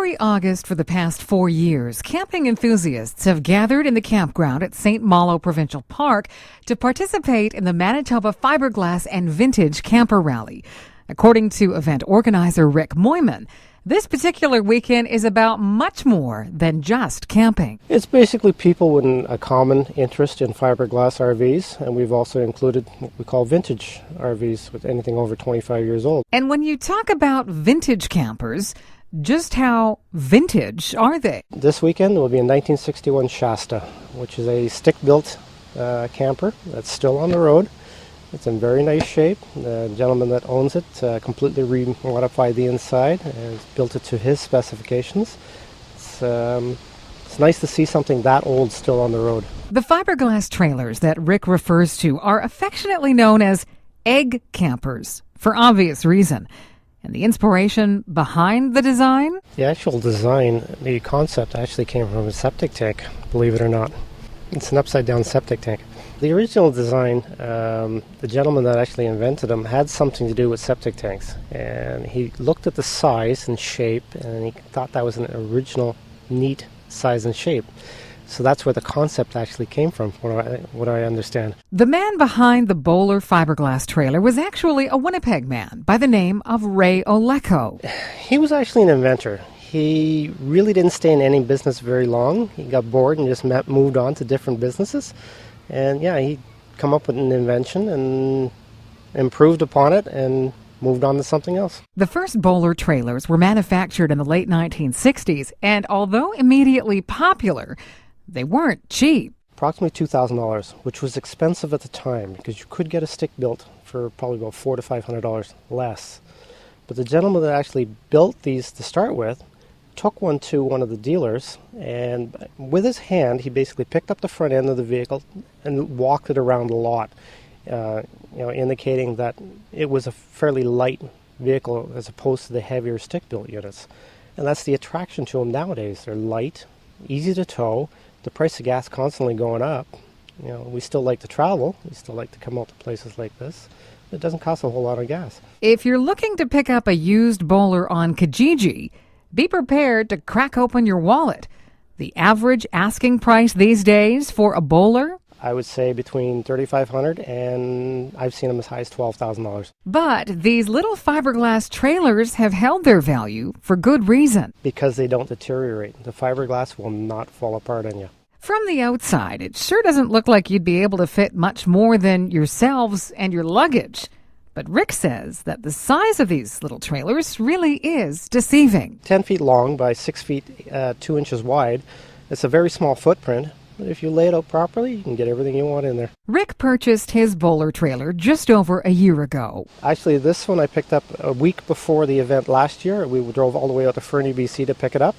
Every August for the past 4 years, camping enthusiasts have gathered in the campground at St. Malo Provincial Park to participate in the Manitoba Fibreglass and Vintage Camper Rally. According to event organizer Rick Moyman, this particular weekend is about much more than just camping. It's basically people with a common interest in fiberglass RVs, and we've also included what we call vintage RVs with anything over 25 years old. And when you talk about vintage campers, just how vintage are they? This weekend will be a 1961 Shasta, which is a stick-built camper that's still on the road. It's in very nice shape. The gentleman that owns it completely remodified the inside and built it to his specifications. It's nice to see something that old still on the road. The fiberglass trailers that Rick refers to are affectionately known as egg campers, for obvious reason. And the inspiration behind the design? The actual design, the concept actually came from a septic tank, believe it or not. It's an upside-down septic tank. The original design, the gentleman that actually invented them had something to do with septic tanks. And he looked at the size and shape, and he thought that was an original, neat size and shape. So that's where the concept actually came from, what I understand. The man behind the Bowler fiberglass trailer was actually a Winnipeg man by the name of Ray Oleko. He was actually an inventor. He really didn't stay in any business very long. He got bored and just moved on to different businesses. And yeah, he come up with an invention and improved upon it and moved on to something else. The first Bowler trailers were manufactured in the late 1960s, and although immediately popular, they weren't cheap. Approximately $2,000, which was expensive at the time because you could get a stick built for probably about $400 to $500 less. But the gentleman that actually built these to start with took one to one of the dealers, and with his hand he basically picked up the front end of the vehicle and walked it around a lot, indicating that it was a fairly light vehicle as opposed to the heavier stick-built units. And that's the attraction to them nowadays. They're light, easy to tow. The price of gas constantly going up. We still like to travel. We still like to come out to places like this. It doesn't cost a whole lot of gas. If you're looking to pick up a used Bowler on Kijiji, be prepared to crack open your wallet. The average asking price these days for a Bowler? I would say between $3,500 and I've seen them as high as $12,000. But these little fiberglass trailers have held their value for good reason. Because they don't deteriorate. The fiberglass will not fall apart on you. From the outside, it sure doesn't look like you'd be able to fit much more than yourselves and your luggage. But Rick says that the size of these little trailers really is deceiving. 10 feet long by 6 feet 2 inches wide. It's a very small footprint. But if you lay it out properly, you can get everything you want in there. Rick purchased his Bowler trailer just over a year ago. Actually, this one I picked up a week before the event last year. We drove all the way out to Fernie, BC to pick it up.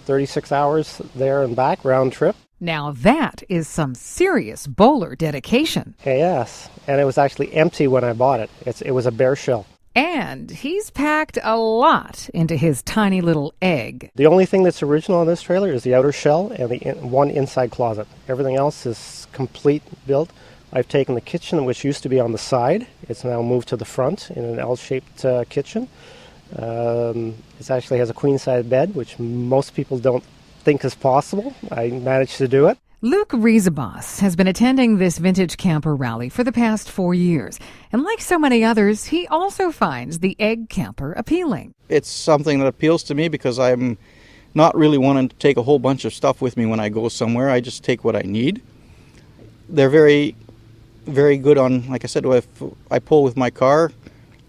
36 hours there and back, round trip. Now that is some serious Bowler dedication. Yes, and it was actually empty when I bought it. It was a bare shell. And he's packed a lot into his tiny little egg. The only thing that's original on this trailer is the outer shell and the one inside closet. Everything else is complete built. I've taken the kitchen, which used to be on the side. It's now moved to the front in an L-shaped kitchen. It actually has a queen-size bed, which most people don't think is possible. I managed to do it. Luke Riesebos has been attending this vintage camper rally for the past 4 years. And like so many others, he also finds the egg camper appealing. It's something that appeals to me because I'm not really wanting to take a whole bunch of stuff with me when I go somewhere. I just take what I need. They're very, very good on, like I said, if I pull with my car,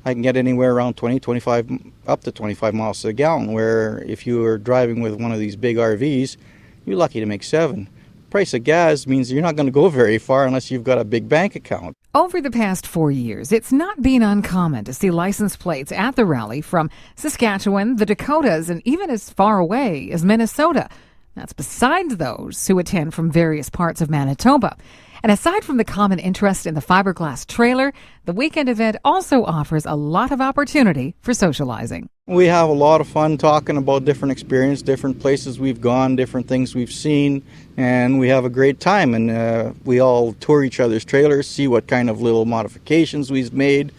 I can get anywhere around 20, 25, up to 25 miles to the gallon, where if you are driving with one of these big RVs, you're lucky to make 7. Price of gas means you're not going to go very far unless you've got a big bank account. Over the past 4 years, it's not been uncommon to see license plates at the rally from Saskatchewan, the Dakotas, and even as far away as Minnesota. That's besides those who attend from various parts of Manitoba. And aside from the common interest in the fiberglass trailer, the weekend event also offers a lot of opportunity for socializing. We have a lot of fun talking about different experiences, different places we've gone, different things we've seen, and we have a great time. And we all tour each other's trailers, see what kind of little modifications we've made,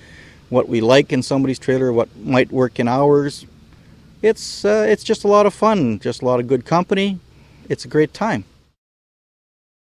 what we like in somebody's trailer, what might work in ours. It's just a lot of fun, just a lot of good company. It's a great time.